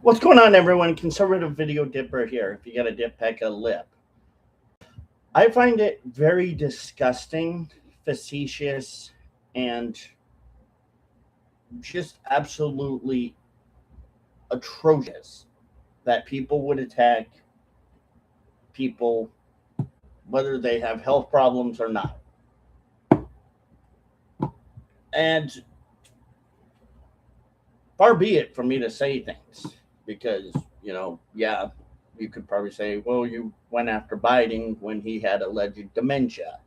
What's going on, everyone? Conservative Video Dipper here. If you got a dip, pack a lip. I find it very disgusting, facetious, and just absolutely atrocious that people would attack people, whether they have health problems or not. And far be it for me to say things because, yeah, you could probably say, well, you went after Biden when he had alleged dementia.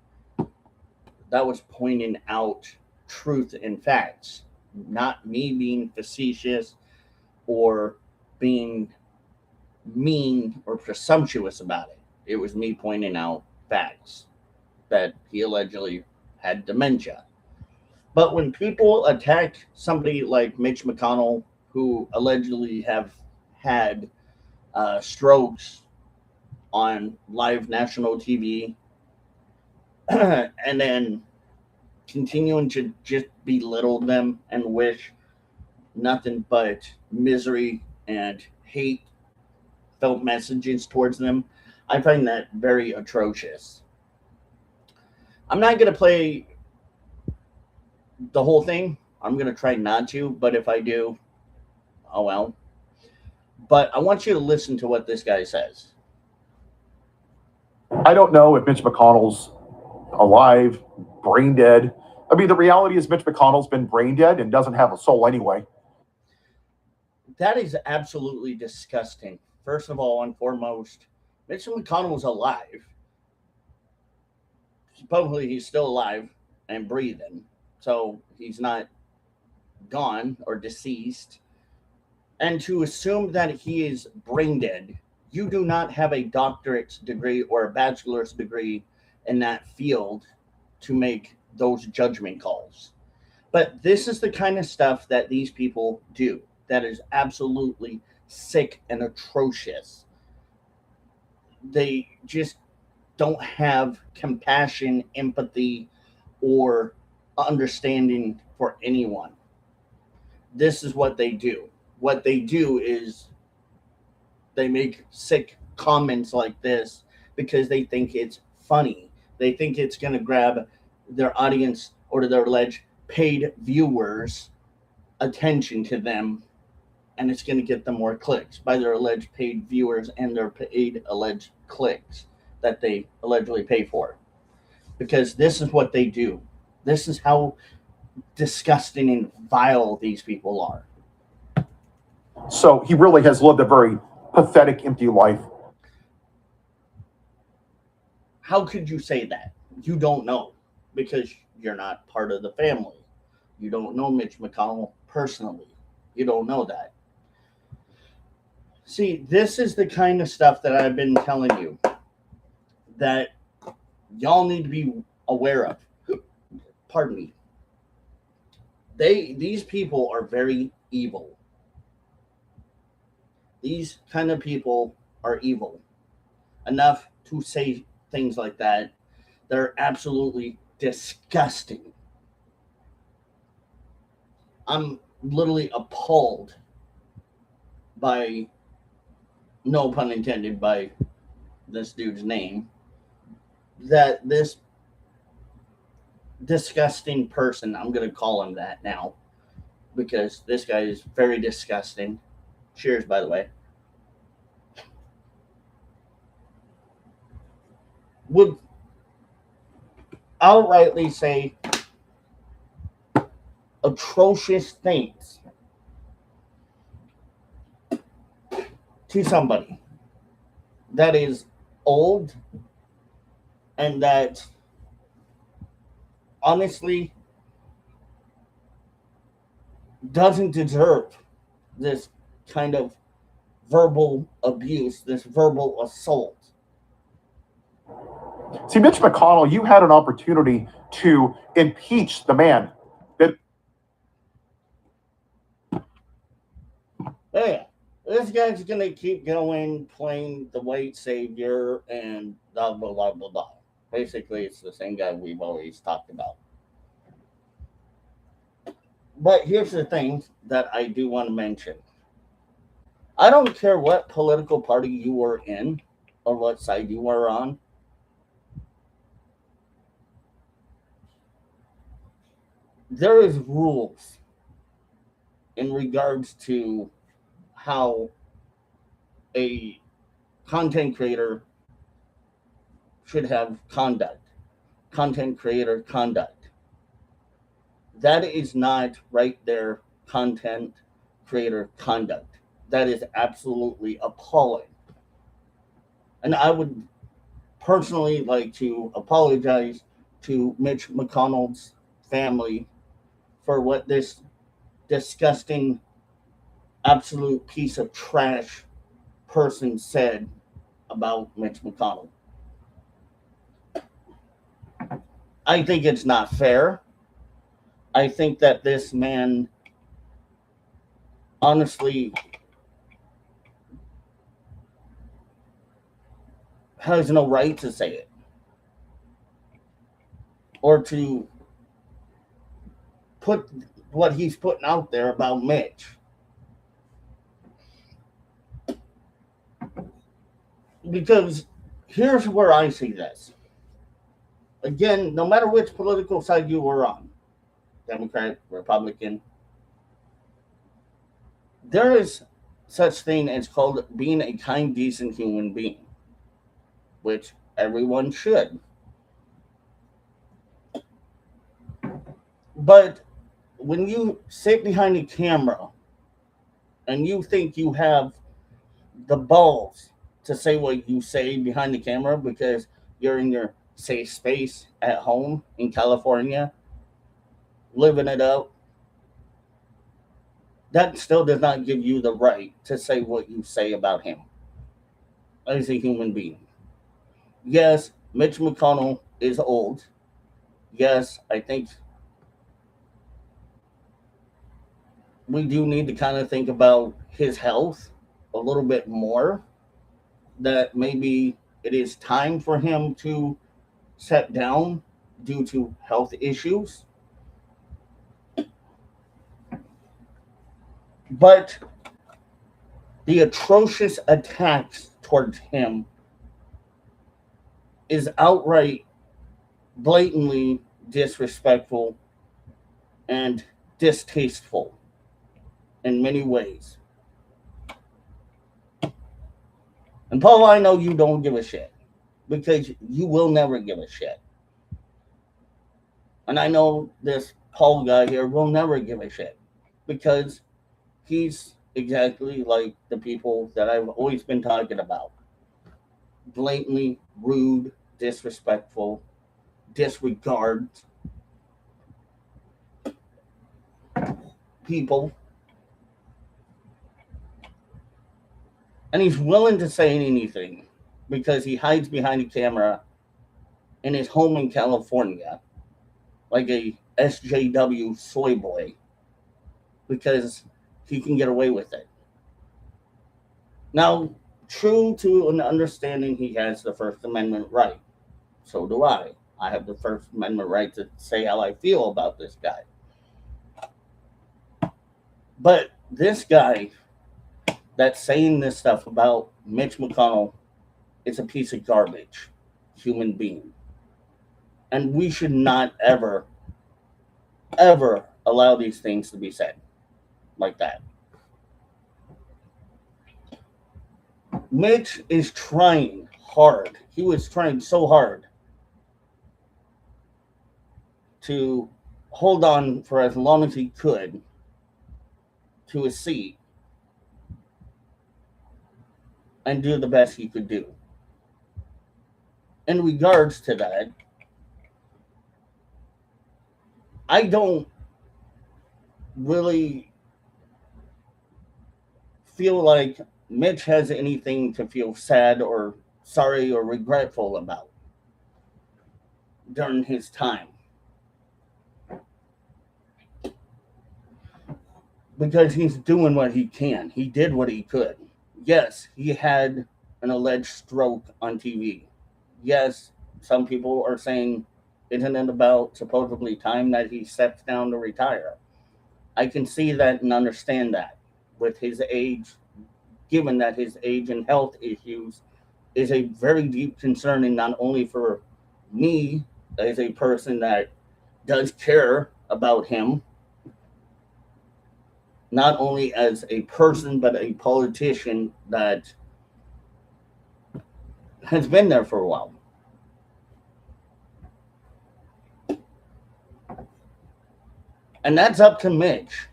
That was pointing out truth and facts, not me being facetious or being mean or presumptuous about it. It was me pointing out facts that he allegedly had dementia. But when people attack somebody like Mitch McConnell, who allegedly have had strokes on live national TV, and then continuing to just belittle them and wish nothing but misery and hate felt messages towards them, I find that very atrocious. I'm not going to play the whole thing. I'm going to try not to, but if I do, oh well. But I want you to listen to what this guy says. I don't know if Mitch McConnell's alive, brain dead. I mean, the reality is Mitch McConnell's been brain dead and doesn't have a soul anyway. That is absolutely disgusting. First of all and foremost, Mitch McConnell is alive. Supposedly he's still alive and breathing. So he's not gone or deceased. And to assume that he is brain dead, you do not have a doctorate's degree or a bachelor's degree in that field to make those judgment calls. But this is the kind of stuff that these people do that is absolutely sick and atrocious. They just don't have compassion, empathy, or understanding for anyone. This is what they do. What they do is they make sick comments like this because they think it's funny. They think it's going to grab their audience or their alleged paid viewers' attention to them, and it's going to get them more clicks by their alleged paid viewers and their paid alleged clicks that they allegedly pay for. Because this is what they do. This is how disgusting and vile these people are. So he really has lived a very pathetic, empty life. How could you say that? You don't know because you're not part of the family. You don't know Mitch McConnell personally. You don't know that. See, this is the kind of stuff that I've been telling you that y'all need to be aware of. Pardon me. These people are very evil. These kind of people are evil enough to say things like that. They're absolutely disgusting. I'm literally appalled by, no pun intended, by this dude's name, that this disgusting person, I'm going to call him that now, because this guy is very disgusting. Cheers, by the way. Would outrightly say atrocious things to somebody that is old and that honestly doesn't deserve this kind of verbal abuse, this verbal assault. See, Mitch McConnell, you had an opportunity to impeach the man. Yeah, this guy's going to keep going, playing the white savior and blah, blah, blah, blah, blah. Basically, it's the same guy we've always talked about. But here's the thing that I do want to mention. I don't care what political party you were in or what side you were on. There is rules in regards to how a content creator should have content creator conduct. That is not right there content creator conduct. That is absolutely appalling. And I would personally like to apologize to Mitch McConnell's family for what this disgusting, absolute piece of trash person said about Mitch McConnell. I think it's not fair. I think that this man honestly has no right to say it or to put what he's putting out there about Mitch. Because here's where I see this. Again, no matter which political side you were on, Democrat, Republican, there is such thing as called being a kind, decent human being, which everyone should. But when you sit behind a camera and you think you have the balls to say what you say behind the camera because you're in your safe space at home in California, living it up, that still does not give you the right to say what you say about him as a human being. Yes, Mitch McConnell is old. Yes, I think we do need to kind of think about his health a little bit more. That maybe it is time for him to step down due to health issues. But the atrocious attacks towards him is outright, blatantly disrespectful and distasteful in many ways. And Paul, I know you don't give a shit because you will never give a shit. And I know this Paul guy here will never give a shit because he's exactly like the people that I've always been talking about. Blatantly rude, disrespectful, disregard people. And he's willing to say anything because he hides behind a camera in his home in California like a SJW soy boy because he can get away with it. Now, true to an understanding, he has the First Amendment right. So do I. I have the First Amendment right to say how I feel about this guy. But this guy that's saying this stuff about Mitch McConnell is a piece of garbage human being. And we should not ever, ever allow these things to be said like that. Mitch is trying hard. He was trying so hard to hold on for as long as he could to his seat and do the best he could do. In regards to that, I don't really feel like Mitch has anything to feel sad or sorry or regretful about during his time. Because he's doing what he can. He did what he could. Yes, he had an alleged stroke on TV. Yes, some people are saying, isn't it about supposedly time that he steps down to retire? I can see that and understand that with his age given that his age and health issues is a very deep concern, and not only for me as a person that does care about him, not only as a person, but a politician that has been there for a while. And that's up to Mitch.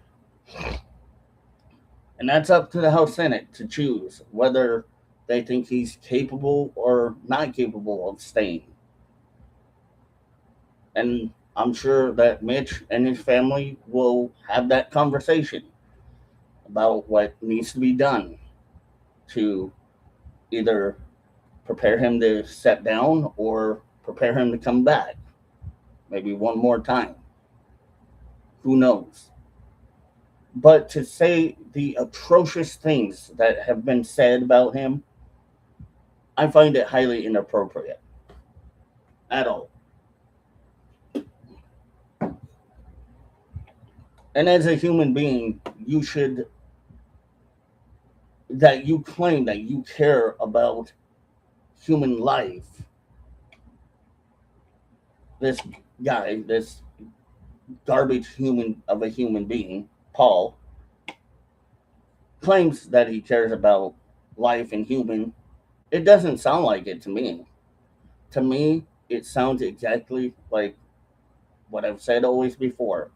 And that's up to the House Senate to choose whether they think he's capable or not capable of staying. And I'm sure that Mitch and his family will have that conversation about what needs to be done to either prepare him to step down or prepare him to come back. Maybe one more time. Who knows? But to say the atrocious things that have been said about him, I find it highly inappropriate. At all. And as a human being, you should, that you claim that you care about human life. This guy, this garbage human of a human being, Paul, claims that he cares about life and human. It doesn't sound like it to me. To me, it sounds exactly like what I've said always before.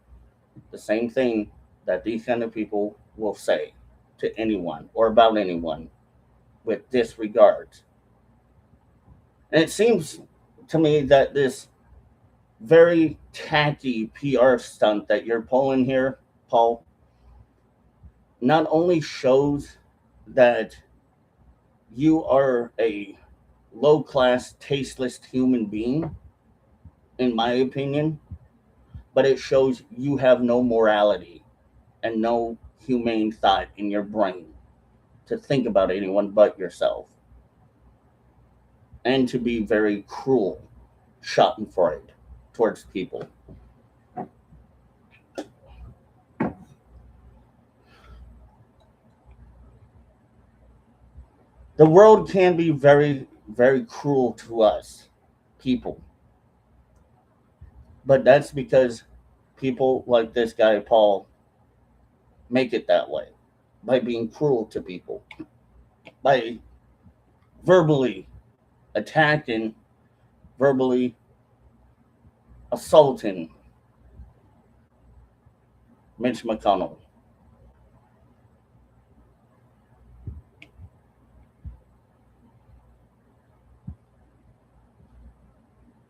The same thing that these kind of people will say to anyone or about anyone with disregard. And it seems to me that this very tacky PR stunt that you're pulling here, Paul, not only shows that you are a low class, tasteless human being, in my opinion, but it shows you have no morality and no humane thought in your brain to think about anyone but yourself, and to be very cruel, schadenfreude towards people. The world can be very, very cruel to us, people. But that's because people like this guy, Paul, make it that way by being cruel to people, by verbally attacking, verbally assaulting Mitch McConnell.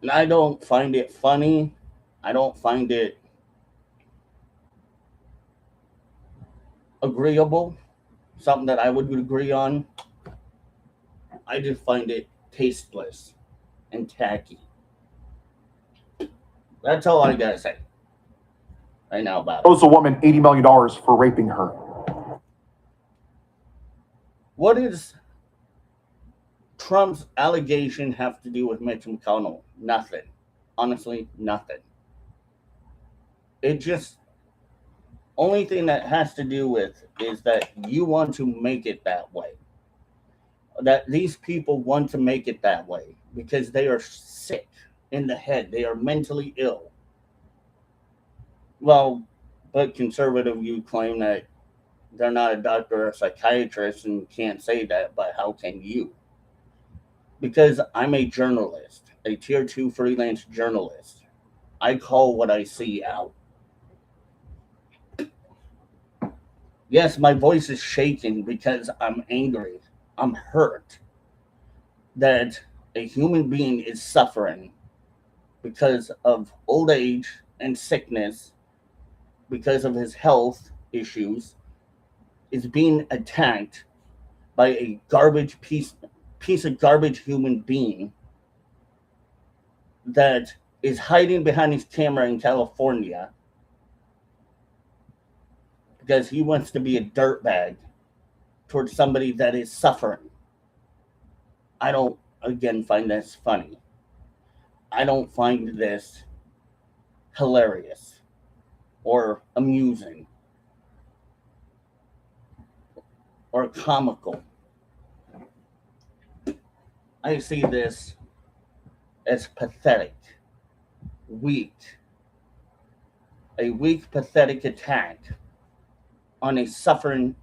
And I don't find it funny. I don't find it agreeable, something that I would agree on. I just find it tasteless and tacky. That's all I gotta say right now about it. Owes a woman $80 million for raping her. What does Trump's allegation have to do with Mitch McConnell? Nothing. Honestly, nothing. It just, only thing that has to do with is that you want to make it that way. That these people want to make it that way because they are sick in the head. They are mentally ill. Well, but conservative, you claim that they're not a doctor or a psychiatrist and can't say that, but how can you? Because I'm a journalist, a tier 2 freelance journalist. I call what I see out. Yes, my voice is shaking because I'm angry. I'm hurt that a human being is suffering because of old age and sickness, because of his health issues, is being attacked by a garbage piece of garbage human being that is hiding behind his camera in California because he wants to be a dirtbag towards somebody that is suffering. I don't, again, find this funny. I don't find this hilarious or amusing. or comical. I see this as pathetic, weak, a weak, pathetic attack on the suffering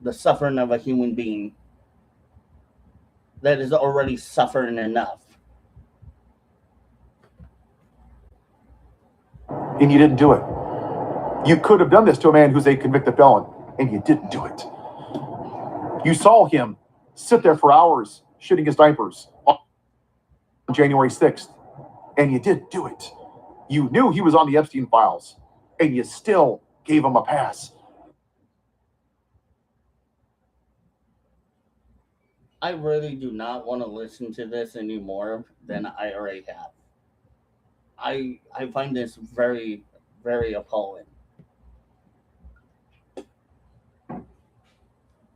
of a human being that is already suffering enough. And you didn't do it. You could have done this to a man who's a convicted felon, and you didn't do it. You saw him sit there for hours shitting his diapers on January 6th, and you didn't do it. You knew he was on the Epstein files, and you still gave him a pass. I really do not want to listen to this anymore than I already have. I find this very, very appalling.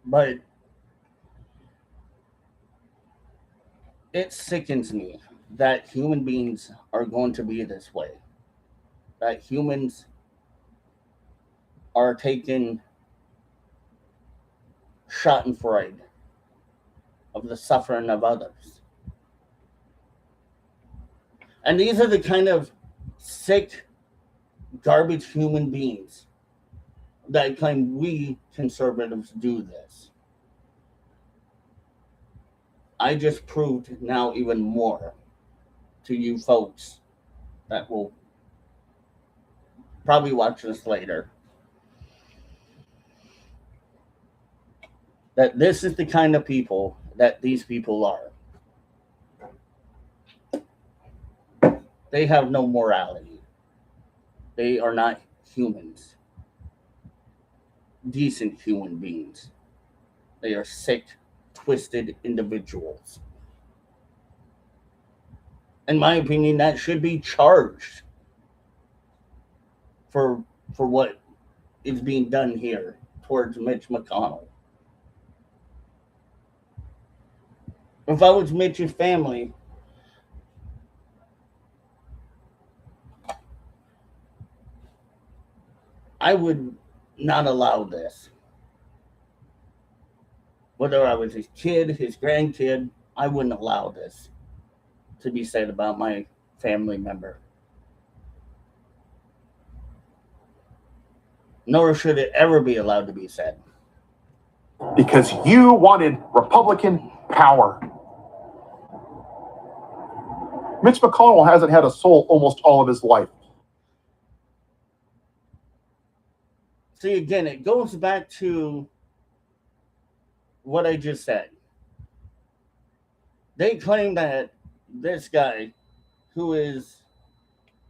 But it sickens me that human beings are going to be this way. That humans are taking schadenfreude of the suffering of others. And these are the kind of sick, garbage human beings that claim we conservatives do this. I just proved now even more to you folks that will probably watch this later that this is the kind of people that these people are. They have no morality. They are not humans. Decent human beings. They are sick, twisted individuals. In my opinion, that should be charged for what is being done here towards Mitch McConnell. If I was Mitch's family, I would not allow this. Whether I was his kid, his grandkid, I wouldn't allow this to be said about my family member. Nor should it ever be allowed to be said. Because you wanted Republican power. Mitch McConnell hasn't had a soul almost all of his life. See, again, it goes back to what I just said. They claim that this guy, who is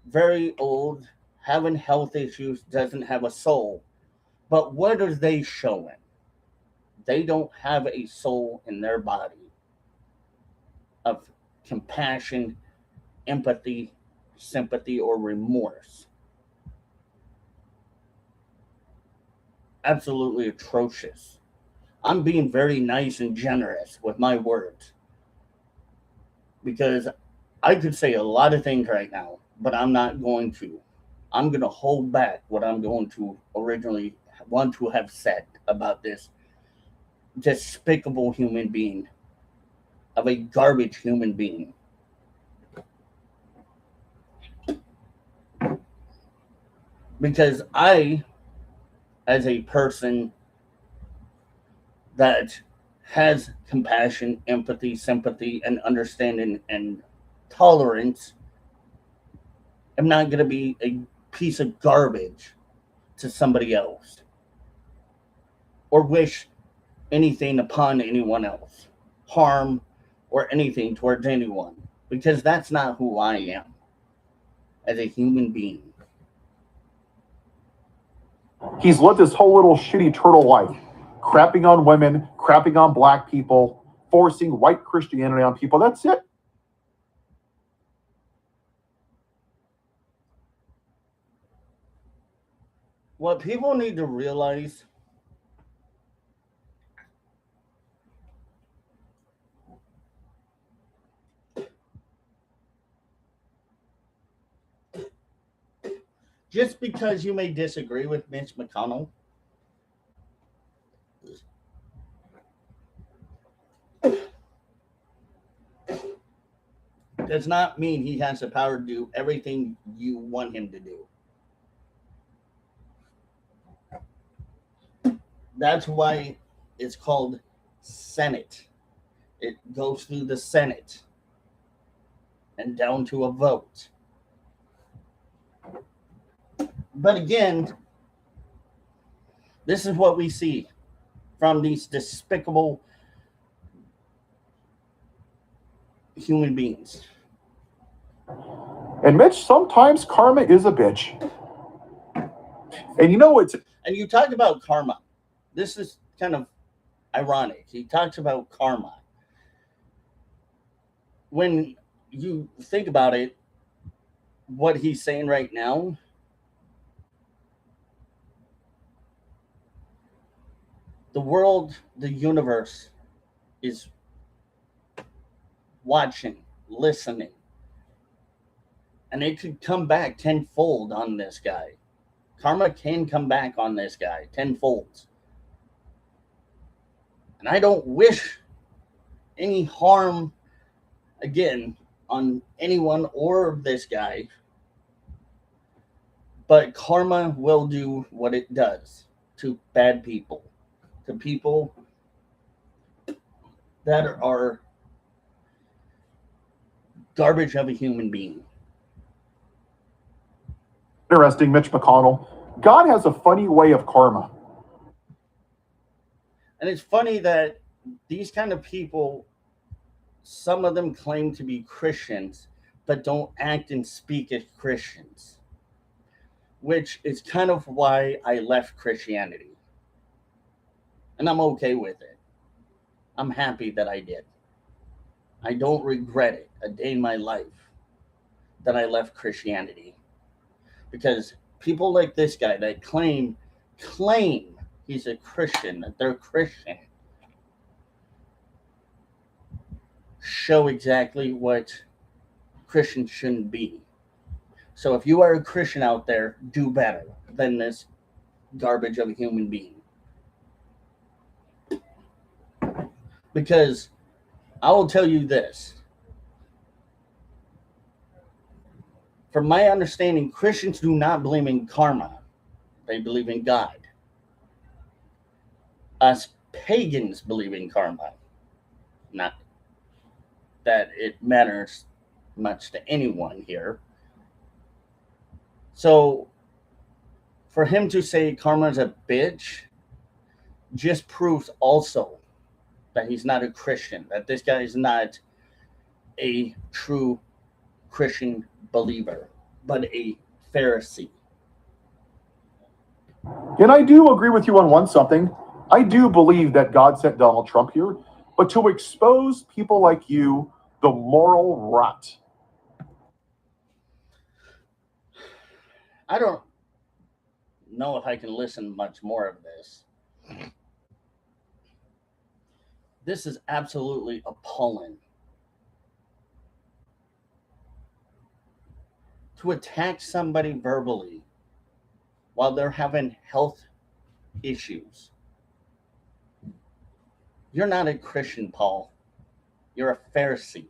very old, having health issues, doesn't have a soul. But what are they showing? They don't have a soul in their body of compassion, empathy, sympathy, or remorse. Absolutely atrocious. I'm being very nice and generous with my words because I could say a lot of things right now, but I'm not going to. I'm going to hold back what I'm going to originally want to have said about this despicable human being, of a garbage human being. Because I, as a person that has compassion, empathy, sympathy, and understanding and tolerance, am not going to be a piece of garbage to somebody else or wish anything upon anyone else, harm or anything towards anyone, because that's not who I am as a human being. He's lived his whole little shitty turtle life, crapping on women, crapping on black people, forcing white Christianity on people. That's it. What people need to realize just because you may disagree with Mitch McConnell does not mean he has the power to do everything you want him to do. That's why it's called Senate. It goes through the Senate and down to a vote. But again, this is what we see from these despicable human beings. And Mitch, sometimes karma is a bitch. And you know, and you talked about karma. This is kind of ironic. He talks about karma. When you think about it, what he's saying right now, the world, the universe is watching, listening, and it could come back tenfold on this guy. Karma can come back on this guy tenfold. And I don't wish any harm, again, on anyone or this guy. But karma will do what it does to bad people, to people that are garbage of a human being. Interesting, Mitch McConnell. God has a funny way of karma. And it's funny that these kind of people, some of them claim to be Christians, but don't act and speak as Christians, which is kind of why I left Christianity. And I'm okay with it. I'm happy that I did. I don't regret it a day in my life that I left Christianity. Because people like this guy that claim he's a Christian, that they're Christian, show exactly what Christians shouldn't be. So if you are a Christian out there, do better than this garbage of a human being. Because I will tell you this. From my understanding, Christians do not believe in karma. They believe in God. Us pagans believe in karma. Not that it matters much to anyone here. So for him to say karma is a bitch just proves also that he's not a Christian, that this guy is not a true Christian believer, but a Pharisee. And I do agree with you on something. I do believe that God sent Donald Trump here, but to expose people like you, the moral rot. I don't know if I can listen much more of this. This is absolutely appalling. To attack somebody verbally while they're having health issues. You're not a Christian, Paul. You're a Pharisee.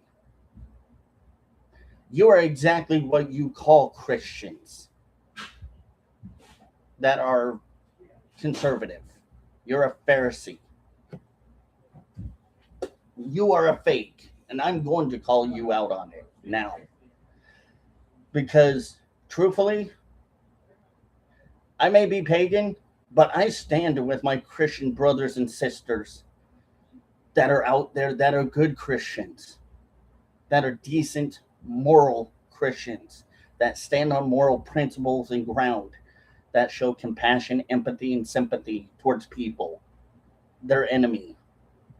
You are exactly what you call Christians that are conservative. You're a Pharisee. You are a fake, and I'm going to call you out on it now. Because, truthfully, I may be pagan, but I stand with my Christian brothers and sisters that are out there that are good Christians, that are decent, moral Christians, that stand on moral principles and ground, that show compassion, empathy, and sympathy towards people, their enemy,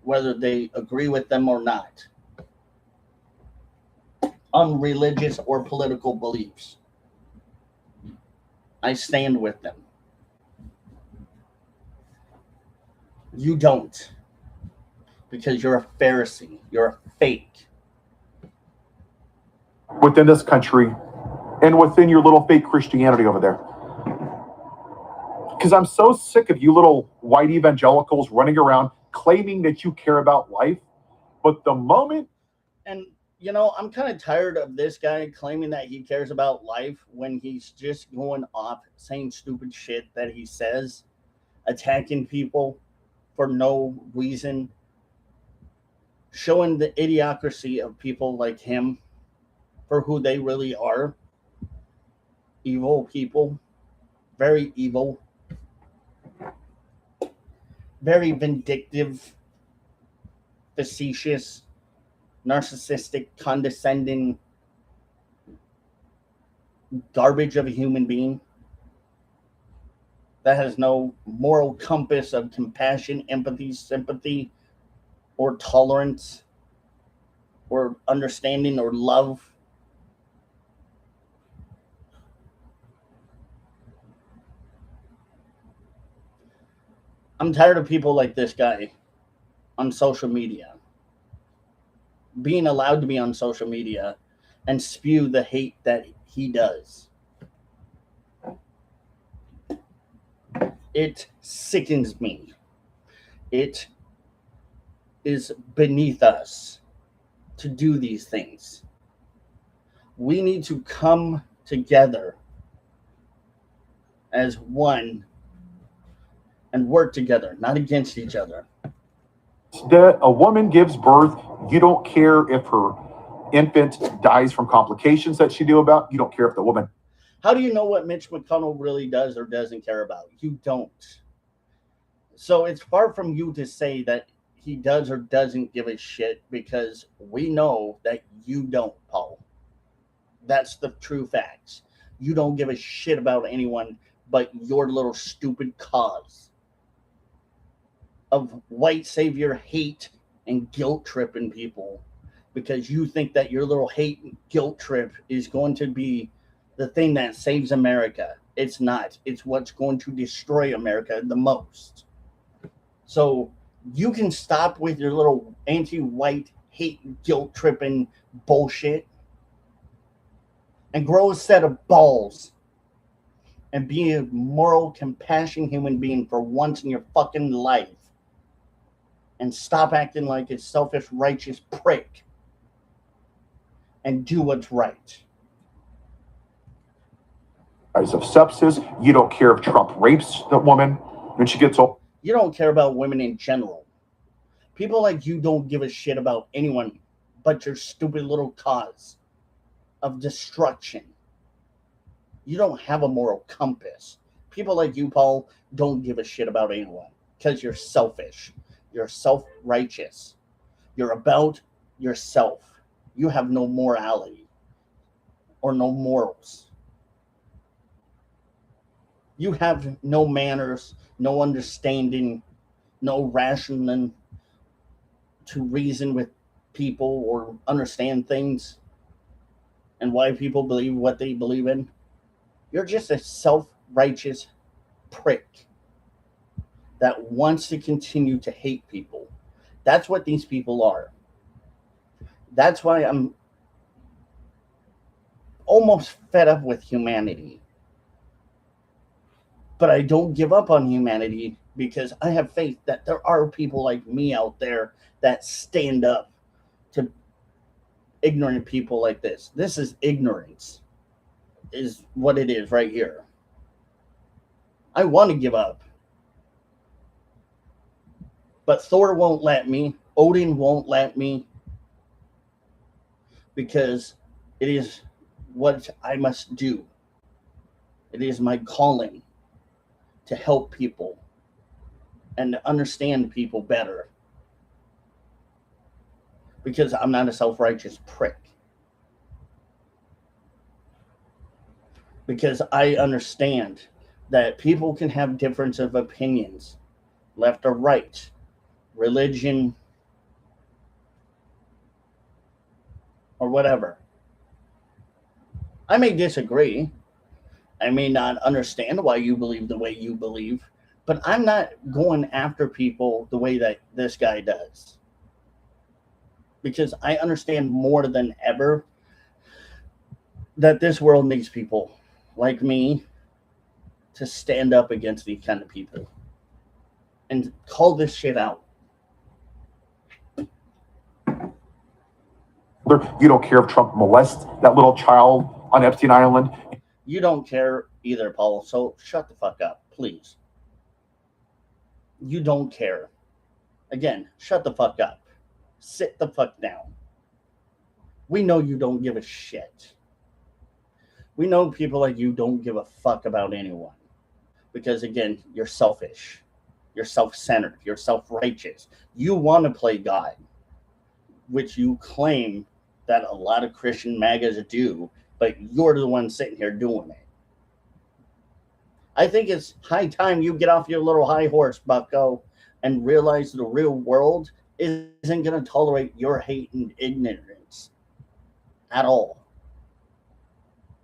whether they agree with them or not, on religious or political beliefs. I stand with them. You don't. Because you're a Pharisee. You're a fake. Within this country and within your little fake Christianity over there. Because I'm so sick of you little white evangelicals running around claiming that you care about life. But the moment... And I'm kind of tired of this guy claiming that he cares about life when he's just going off saying stupid shit that he says, attacking people for no reason, showing the idiocracy of people like him for who they really are. Evil people, very evil, very vindictive, facetious, narcissistic, condescending garbage of a human being that has no moral compass of compassion, empathy, sympathy, or tolerance, or understanding, or love. I'm tired of people like this guy on social media being allowed to be on social media and spew the hate that he does. It sickens me. It is beneath us to do these things. We need to come together as one and work together, not against each other. That a woman gives birth, you don't care if her infant dies from complications that she knew about. You don't care if the woman. How do you know what Mitch McConnell really does or doesn't care about? You don't. So it's far from you to say that he does or doesn't give a shit, because we know that you don't, Paul. That's the true facts. You don't give a shit about anyone but your little stupid cause of white savior hate and guilt tripping people, because you think that your little hate and guilt trip is going to be the thing that saves America. It's not. It's what's going to destroy America the most. So you can stop with your little anti-white hate guilt tripping bullshit and grow a set of balls and be a moral, compassionate human being for once in your fucking life, and stop acting like a selfish, righteous prick and do what's right. Of sepsis, you don't care if Trump rapes the woman when she gets old. You don't care about women in general. People like you don't give a shit about anyone but your stupid little cause of destruction. You don't have a moral compass. People like you, Paul, don't give a shit about anyone because you're selfish. You're self-righteous. You're about yourself. You have no morality or no morals. You have no manners, no understanding, no rationing to reason with people or understand things and why people believe what they believe in. You're just a self-righteous prick that wants to continue to hate people. That's what these people are. That's why I'm almost fed up with humanity. But I don't give up on humanity because I have faith that there are people like me out there that stand up to ignorant people like this. This is ignorance, is what it is right here. I want to give up. But Thor won't let me. Odin won't let me. Because it is what I must do. It is my calling to help people and to understand people better. Because I'm not a self-righteous prick. Because I understand that people can have difference of opinions, left or right, religion, or whatever. I may disagree. I may not understand why you believe the way you believe, but I'm not going after people the way that this guy does. Because I understand more than ever that this world needs people like me to stand up against these kind of people and call this shit out. You don't care if Trump molests that little child on Epstein Island. You don't care either, Paul. So shut the fuck up, please. You don't care. Again, shut the fuck up. Sit the fuck down. We know you don't give a shit. We know people like you don't give a fuck about anyone. Because again, you're selfish. You're self-centered. You're self-righteous. You want to play God, which you claim that a lot of Christian MAGAs do, but you're the one sitting here doing it. I think it's high time you get off your little high horse, bucko, and realize the real world isn't going to tolerate your hate and ignorance at all.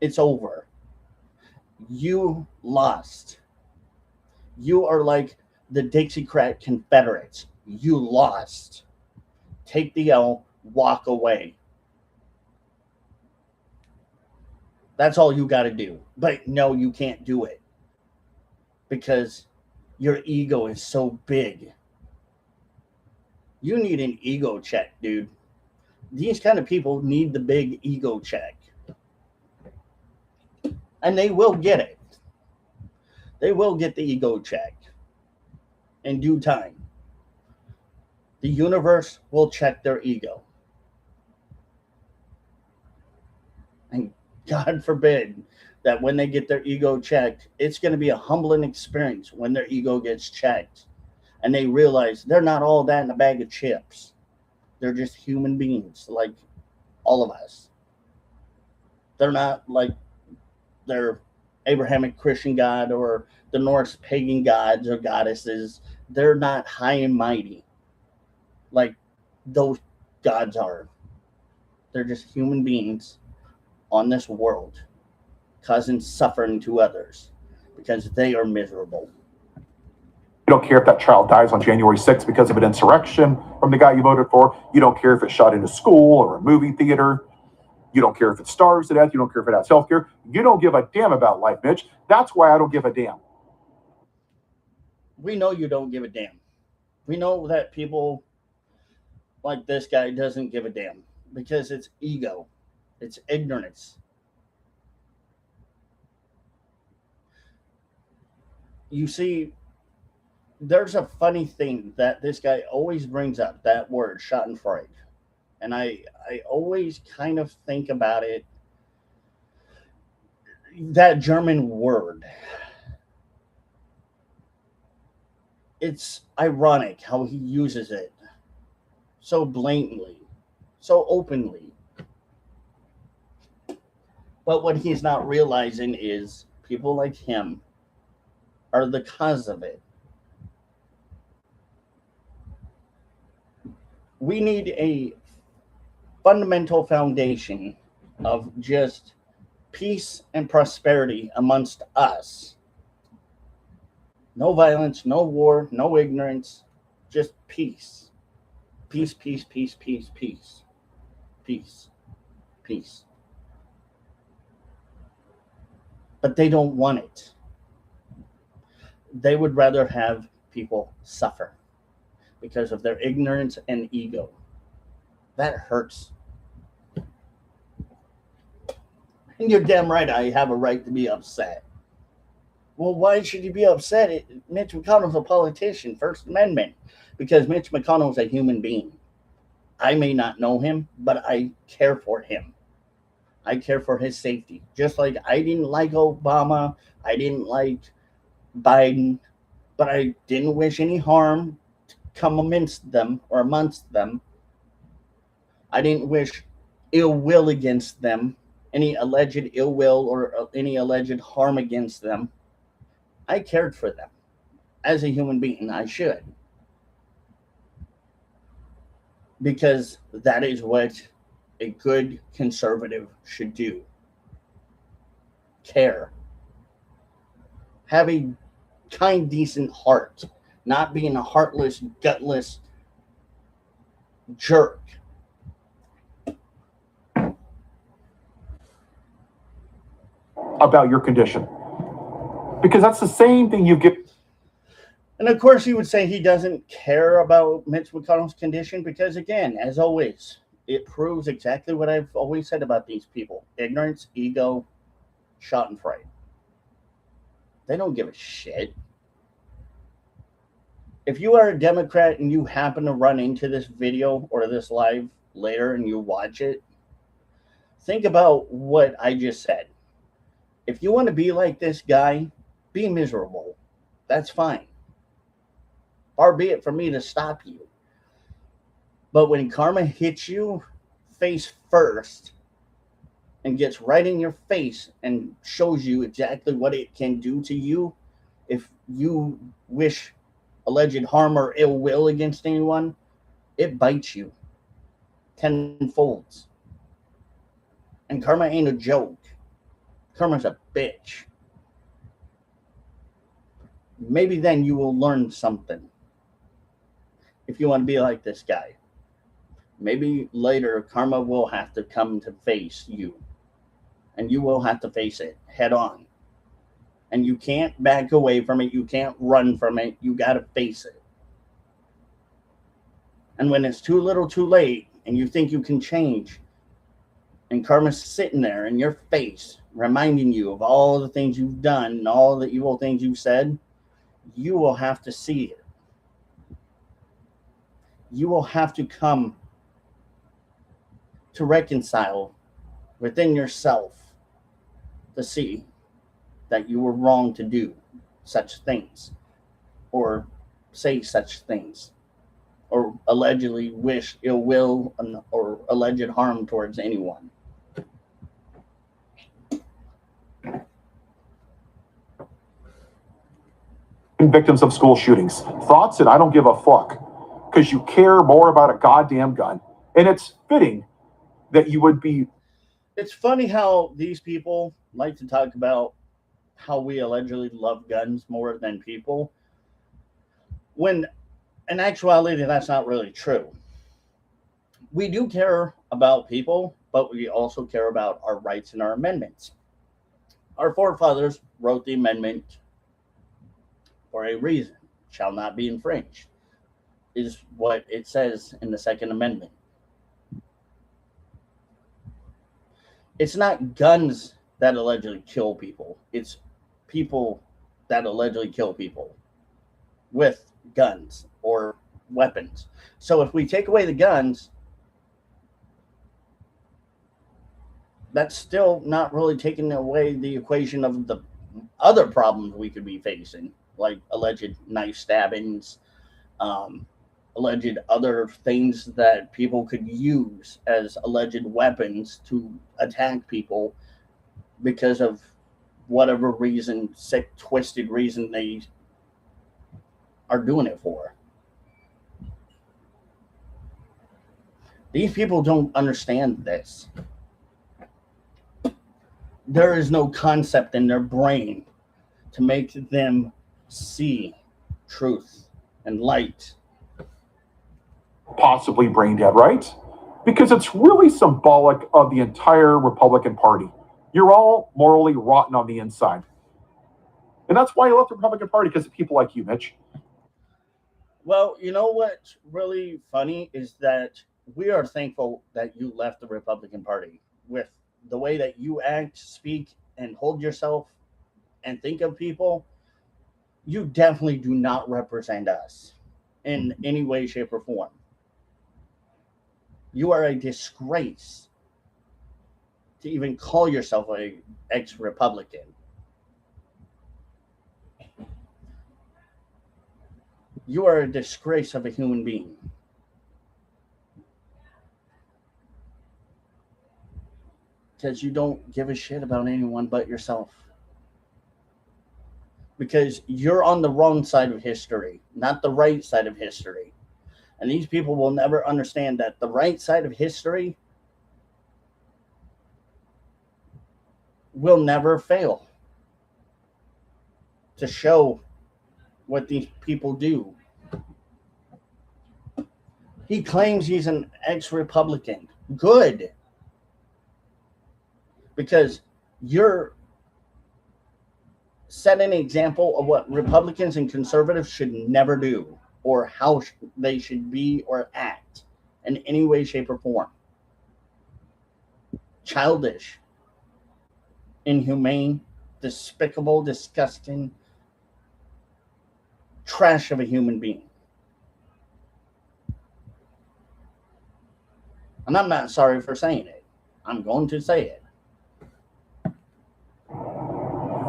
It's over. You lost. You are like the Dixiecrat Confederates. You lost. Take the L, walk away. That's all you got to do. But no, you can't do it. Because your ego is so big. You need an ego check, dude. These kind of people need the big ego check. And they will get it. They will get the ego check in due time. The universe will check their ego. And God forbid that when they get their ego checked, it's going to be a humbling experience when their ego gets checked. And they realize they're not all that in a bag of chips. They're just human beings like all of us. They're not like their Abrahamic Christian God or the Norse pagan gods or goddesses. They're not high and mighty like those gods are. They're just human beings on this world, causing suffering to others because they are miserable. You don't care if that child dies on January 6th because of an insurrection from the guy you voted for. You don't care if it's shot in a school or a movie theater. You don't care if it starves to death. You don't care if it has health care. You don't give a damn about life, Mitch. That's why I don't give a damn. We know you don't give a damn. We know that people like this guy doesn't give a damn because it's ego. It's ignorance. You see, there's a funny thing that this guy always brings up, that word, Schadenfreude. And I always kind of think about it, that German word. It's ironic how he uses it so blatantly, so openly. But what he's not realizing is people like him are the cause of it. We need a fundamental foundation of just peace and prosperity amongst us. No violence, no war, no ignorance, just peace. Peace, peace, peace, peace, peace. Peace, peace. But they don't want it. They would rather have people suffer because of their ignorance and ego. That hurts. And you're damn right I have a right to be upset. Well, why should you be upset? Mitch McConnell's a politician, First Amendment, because Mitch McConnell's a human being. I may not know him, but I care for him. I care for his safety. Just like I didn't like Obama, I didn't like Biden, but I didn't wish any harm to come amongst them or amongst them. I didn't wish ill will against them, any alleged ill will or any alleged harm against them. I cared for them. As a human being, I should. Because that is what a good conservative should do. Care. Have a kind, decent heart. Not being a heartless, gutless jerk. About your condition. Because that's the same thing you give. And of course, he would say he doesn't care about Mitch McConnell's condition because, again, as always, it proves exactly what I've always said about these people: ignorance, ego, schadenfreude. They don't give a shit. If you are a Democrat and you happen to run into this video or this live later and you watch it, think about what I just said. If you want to be like this guy, be miserable. That's fine. Far be it for me to stop you. But when karma hits you face first and gets right in your face and shows you exactly what it can do to you, if you wish alleged harm or ill will against anyone, it bites you tenfolds. And karma ain't a joke. Karma's a bitch. Maybe then you will learn something. If you want to be like this guy, maybe later karma will have to come to face you, and you will have to face it head on. And you can't back away from it. You can't run from it. You got to face it. And when it's too little too late and you think you can change, and karma's sitting there in your face, reminding you of all the things you've done and all the evil things you've said, you will have to see it. You will have to come to reconcile within yourself to see that you were wrong to do such things or say such things or allegedly wish ill will or alleged harm towards anyone. Victims of school shootings. Thoughts? And I don't give a fuck, because you care more about a goddamn gun. And it's fitting that you would be. It's funny how these people like to talk about how we allegedly love guns more than people, when in actuality that's not really true. We do care about people, but we also care about our rights and our amendments. Our forefathers wrote the amendment for a reason. Shall not be infringed is what it says in the Second Amendment. It's not guns that allegedly kill people. It's people that allegedly kill people with guns or weapons. So if we take away the guns, that's still not really taking away the equation of the other problems we could be facing, like alleged knife stabbings, alleged other things that people could use as alleged weapons to attack people because of whatever reason, sick, twisted reason they are doing it for. These people don't understand this. There is no concept in their brain to make them see truth and light. Possibly brain dead, right? Because it's really symbolic of the entire Republican Party. You're all morally rotten on the inside. And that's why you left the Republican Party, because of people like you, Mitch. Well, you know what's really funny is that we are thankful that you left the Republican Party. With the way that you act, speak, and hold yourself and think of people, you definitely do not represent us in any way, shape, or form. You are a disgrace to even call yourself a ex-Republican. You are a disgrace of a human being. Because you don't give a shit about anyone but yourself. Because you're on the wrong side of history, not the right side of history. And these people will never understand that the right side of history will never fail to show what these people do. He claims he's an ex-Republican. Good. Because you're setting an example of what Republicans and conservatives should never do, or how they should be or act in any way, shape, or form. childish, inhumane, despicable, disgusting trash of a human being. And I'm not sorry for saying it. I'm going to say it.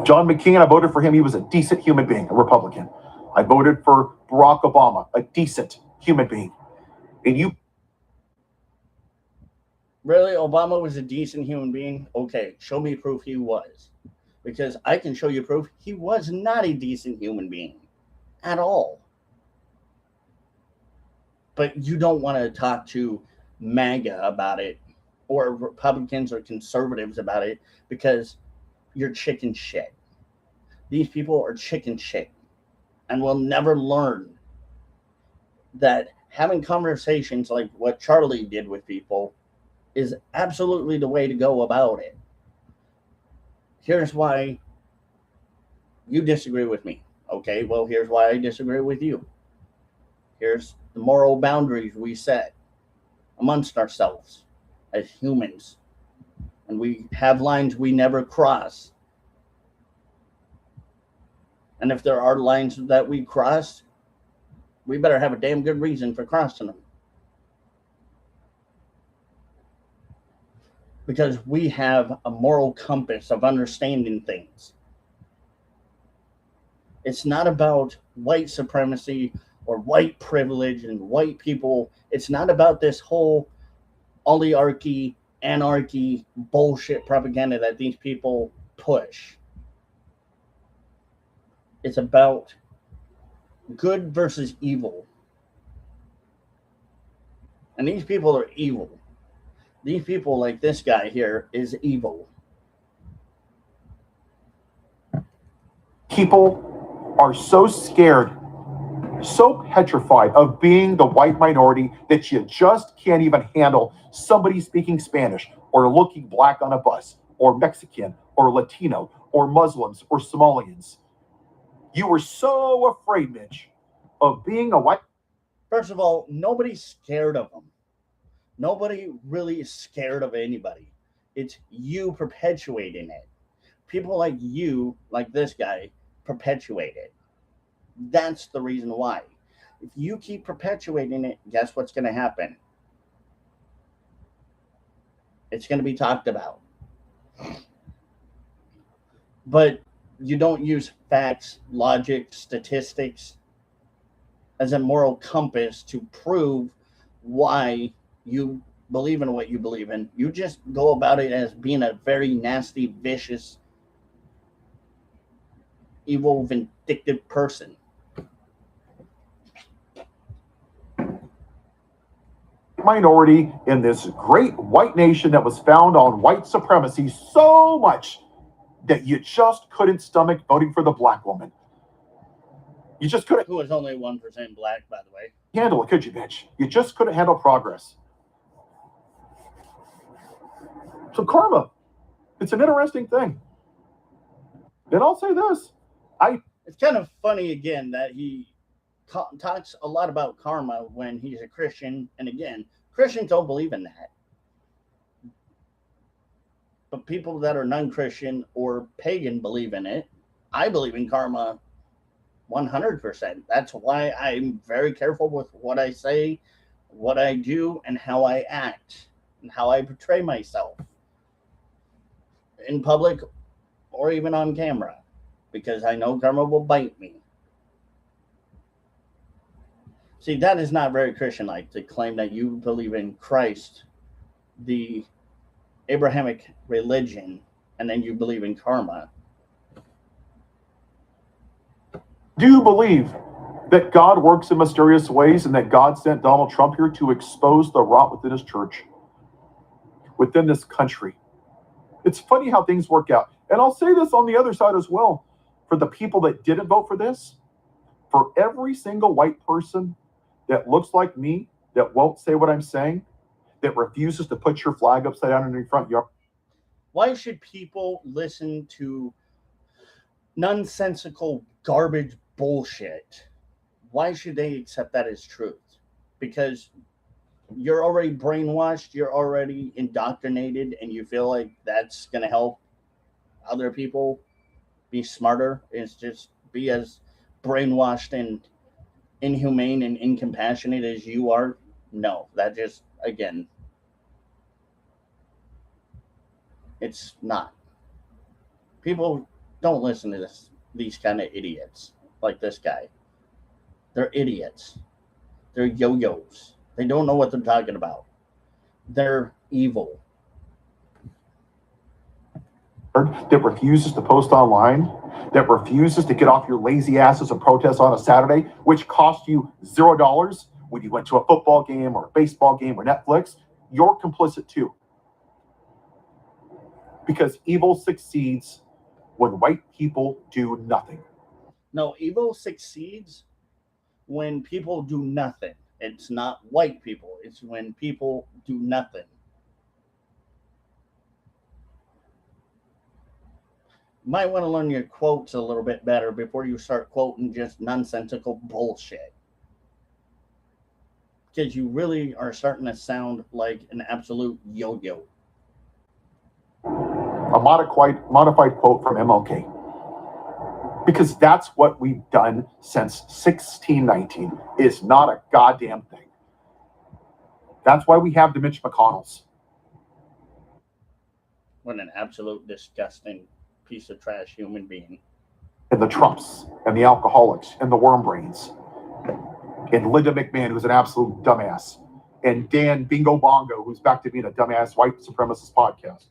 John McCain, I voted for him. He was a decent human being, a Republican. I voted for Barack Obama, a decent human being. And you... Really? Obama was a decent human being? Okay, show me proof he was. Because I can show you proof he was not a decent human being at all. But you don't want to talk to MAGA about it, or Republicans or conservatives about it, because you're chicken shit. These people are chicken shit and will never learn that having conversations like what Charlie did with people is absolutely the way to go about it. Here's why you disagree with me. Okay, well, here's why I disagree with you. Here's the moral boundaries we set amongst ourselves as humans. And we have lines we never cross. And if there are lines that we cross, we better have a damn good reason for crossing them. Because we have a moral compass of understanding things. It's not about white supremacy or white privilege and white people. It's not about this whole oligarchy, anarchy, bullshit propaganda that these people push. It's about good versus evil. And these people are evil. These people, like this guy here, is evil. People are so scared, so petrified of being the white minority that you just can't even handle somebody speaking Spanish or looking black on a bus or Mexican or Latino or Muslims or Somalians. You were so afraid, Mitch, of being a white... First of all, nobody's scared of them. Nobody really is scared of anybody. It's you perpetuating it. People like you, like this guy, perpetuate it. That's the reason why. If you keep perpetuating it, guess what's going to happen? It's going to be talked about. But you don't use facts, logic, statistics as a moral compass to prove why you believe in what you believe in. You just go about it as being a very nasty, vicious, evil, vindictive person. Minority in this great white nation that was found on white supremacy so much that you just couldn't stomach voting for the black woman. You just couldn't. Who was only 1% black, by the way. Handle it, could you, bitch? You just couldn't handle progress. So karma, it's an interesting thing. And I'll say this. It's kind of funny, again, that he talks a lot about karma when he's a Christian. And again, Christians don't believe in that. But people that are non-Christian or pagan believe in it. I believe in karma 100%. That's why I'm very careful with what I say, what I do, and how I act, and how I portray myself in public or even on camera, because I know karma will bite me. See, that is not very Christian-like to claim that you believe in Christ, the Abrahamic religion, and then you believe in karma. Do you believe that God works in mysterious ways and that God sent Donald Trump here to expose the rot within his church, within this country? It's funny how things work out. And I'll say this on the other side as well. For the people that didn't vote for this, for every single white person that looks like me, that won't say what I'm saying, that refuses to put your flag upside down in your front yard. Why should people listen to nonsensical garbage bullshit? Why should they accept that as truth? Because you're already brainwashed, you're already indoctrinated, and you feel like that's going to help other people be smarter, is just be as brainwashed and inhumane and incompassionate as you are. No, that just, again, it's not. People don't listen to these kind of idiots like this guy. They're idiots. They're yo-yos. They don't know what they're talking about. They're evil. That refuses to post online, that refuses to get off your lazy asses and protest on a Saturday, which cost you $0 when you went to a football game or a baseball game or Netflix, you're complicit too. Because evil succeeds when white people do nothing. No, evil succeeds when people do nothing. It's not white people. It's when people do nothing. Might want to learn your quotes a little bit better before you start quoting just nonsensical bullshit. Because you really are starting to sound like an absolute yo-yo. A modified quote from MLK. Because that's what we've done since 1619 is not a goddamn thing. That's why we have the Mitch McConnells. What an absolute disgusting piece of trash human being. And the Trumps, and the alcoholics, and the worm brains. And Linda McMahon, who's an absolute dumbass. And Dan Bingo Bongo, who's back to being a dumbass white supremacist podcast.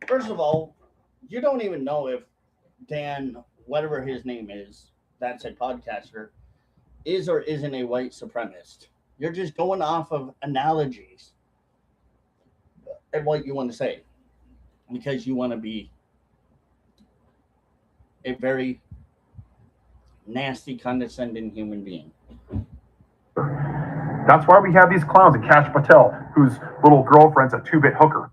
First of all, you don't even know if Dan, whatever his name is, that's a podcaster, is or isn't a white supremacist. You're just going off of analogies and what you want to say because you want to be a very nasty, condescending human being. That's why we have these clowns and Kash Patel, whose little girlfriend's a 2-bit hooker.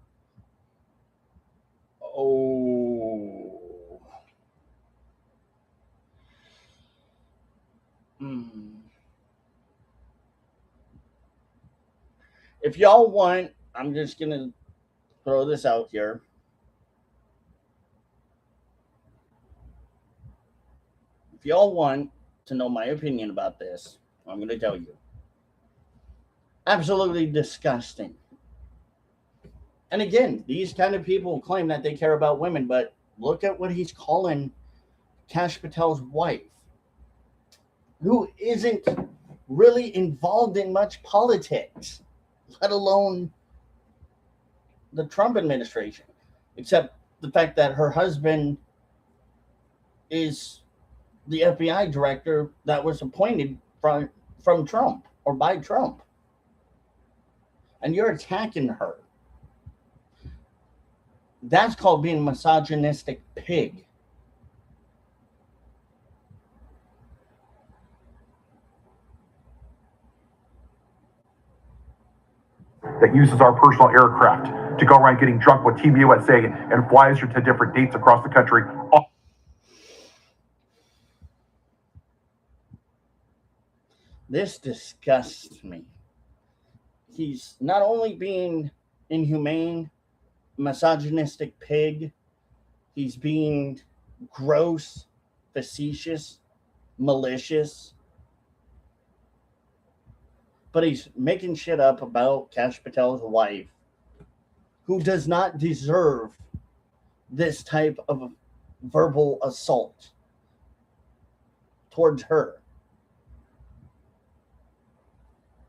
Oh. If y'all want, I'm just going to throw this out here. If y'all want to know my opinion about this, I'm going to tell you. Absolutely disgusting. And again, these kind of people claim that they care about women, but look at what he's calling Kash Patel's wife, who isn't really involved in much politics, let alone the Trump administration, except the fact that her husband is the FBI director that was appointed from Trump or by Trump. And you're attacking her. That's called being a misogynistic pig. That uses our personal aircraft to go around getting drunk with Team USA and flies her to different dates across the country. This disgusts me. He's not only being inhumane, misogynistic pig, he's being gross, facetious, malicious, but he's making shit up about Kash Patel's wife, who does not deserve this type of verbal assault towards her.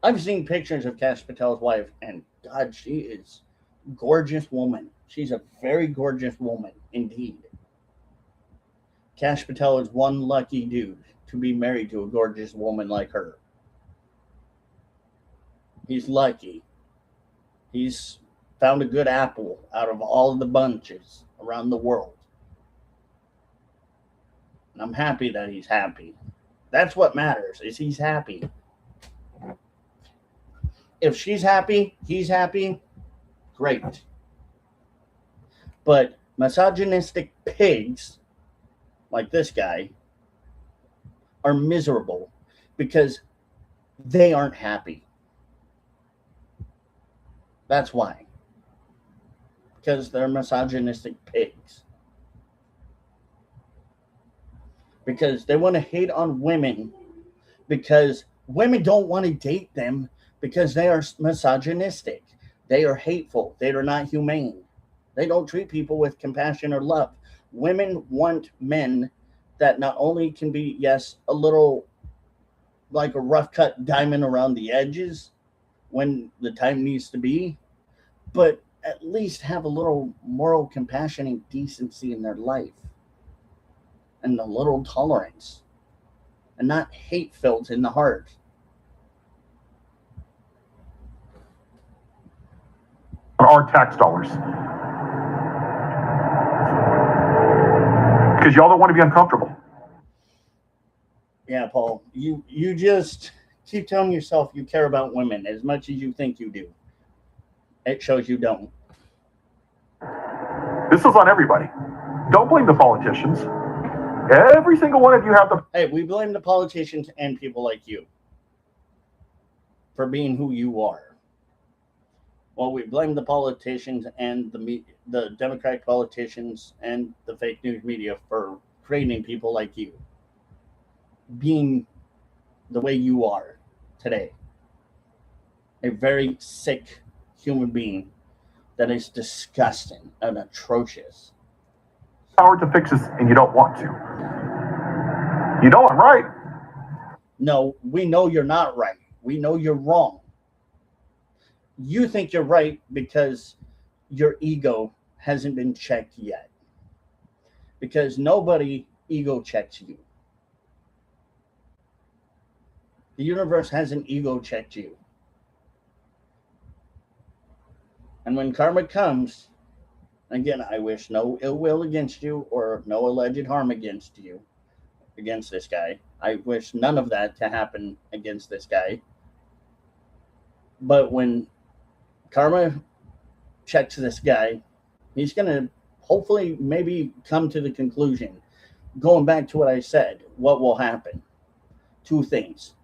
I've seen pictures of Kash Patel's wife, and God, she is a gorgeous woman. She's a very gorgeous woman indeed. Kash Patel is one lucky dude to be married to a gorgeous woman like her. He's lucky. He's found a good apple out of all of the bunches around the world. And I'm happy that he's happy. That's what matters, is he's happy. If she's happy, he's happy, great. But misogynistic pigs like this guy are miserable because they aren't happy. That's why. Because they're misogynistic pigs. Because they want to hate on women because women don't want to date them because they are misogynistic. They are hateful. They are not humane. They don't treat people with compassion or love. Women want men that not only can be, yes, a little like a rough cut diamond around the edges when the time needs to be, but at least have a little moral compassion and decency in their life and a little tolerance and not hate filled in the heart. our tax dollars. Because y'all don't want to be uncomfortable. Yeah, Paul, you just keep telling yourself you care about women as much as you think you do. It shows you don't. This is on everybody. Don't blame the politicians. Every single one of you have the. Hey, we blame the politicians and people like you for being who you are. Well, we blame the politicians and the Democratic politicians and the fake news media for creating people like you, being the way you are today. A very sick human being that is disgusting and atrocious. Power to fix this, and you don't want to. You know I'm right. No, we know you're not right. We know you're wrong. You think you're right because your ego hasn't been checked yet. Because nobody ego checks you. The universe hasn't ego checked you. And when karma comes, again, I wish no ill will against you or no alleged harm against you, against this guy. I wish none of that to happen against this guy. But when karma checks this guy, he's going to hopefully maybe come to the conclusion, going back to what I said, what will happen? Two things.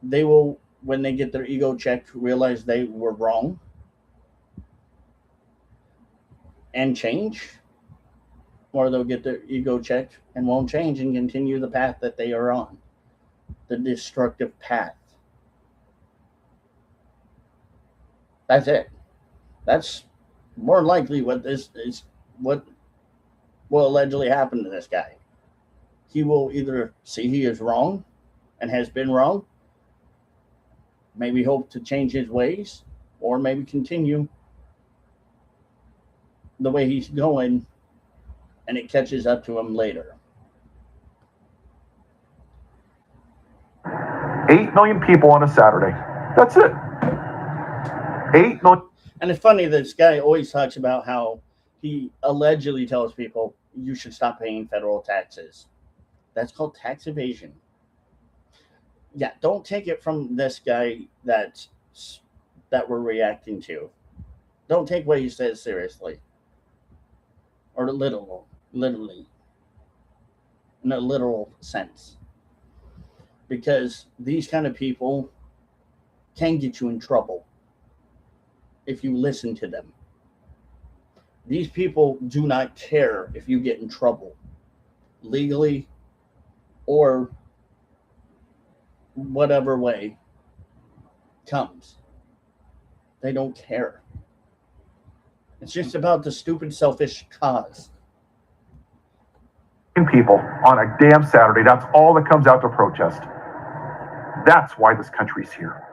They will, when they get their ego checked, realize they were wrong and change, or they'll get their ego checked and won't change and continue the path that they are on, the destructive path. That's it. That's more likely what this is, what will allegedly happen to this guy. He will either see he is wrong and has been wrong, maybe hope to change his ways, or maybe continue the way he's going and it catches up to him later. 8 million people on a Saturday. That's it. 8 million. And it's funny, this guy always talks about how he allegedly tells people you should stop paying federal taxes. That's called tax evasion. Yeah, don't take it from this guy that we're reacting to. Don't take what he says seriously. Or literally. In a literal sense. Because these kind of people can get you in trouble if you listen to them. These people do not care if you get in trouble legally or whatever way comes. They don't care. It's just about the stupid, selfish cause. People on a damn Saturday. That's all that comes out to protest. That's why this country's here.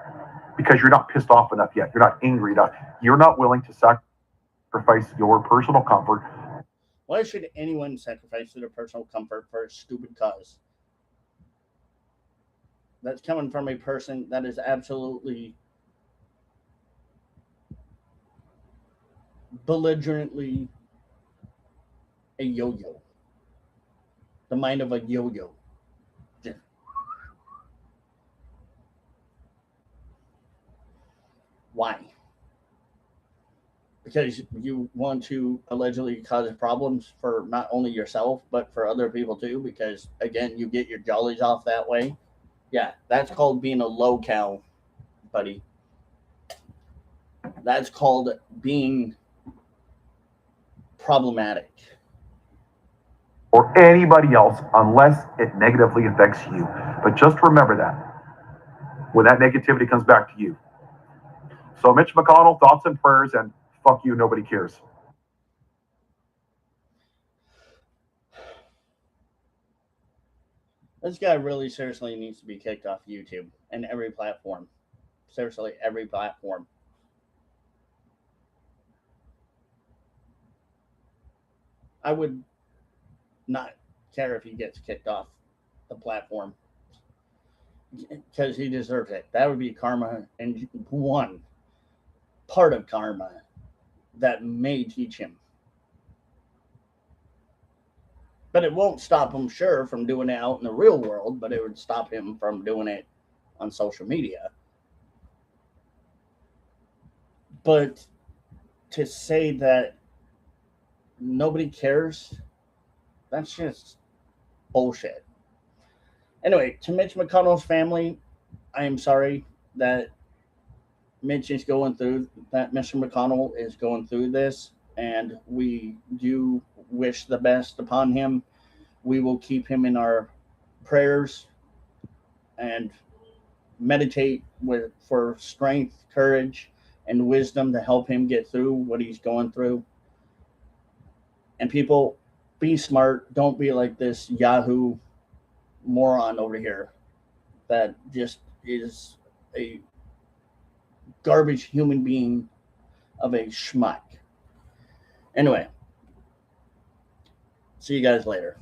Because you're not pissed off enough yet. You're not angry enough. You're not willing to sacrifice your personal comfort. Why should anyone sacrifice their personal comfort for a stupid cause? That's coming from a person that is absolutely belligerently a yo-yo. The mind of a yo-yo. Why? Because you want to allegedly cause problems for not only yourself, but for other people too. Because, again, you get your jollies off that way. Yeah, that's called being a low-cal, buddy. That's called being problematic. Or anybody else unless it negatively affects you. But just remember that when that negativity comes back to you. So, Mitch McConnell, thoughts and prayers, and fuck you, nobody cares. This guy really seriously needs to be kicked off YouTube and every platform. Seriously, every platform. I would not care if he gets kicked off the platform because he deserves it. That would be karma, and one part of karma that may teach him. But it won't stop him, sure, from doing it out in the real world, but it would stop him from doing it on social media. But to say that nobody cares, that's just bullshit. Anyway, to Mitch McConnell's family, I am sorry that Mitch is going through that. Mr. McConnell is going through this, and we do wish the best upon him. We will keep him in our prayers and meditate for strength, courage, and wisdom to help him get through what he's going through. And people, be smart. Don't be like this Yahoo moron over here that just is a garbage human being of a schmuck. Anyway, see you guys later.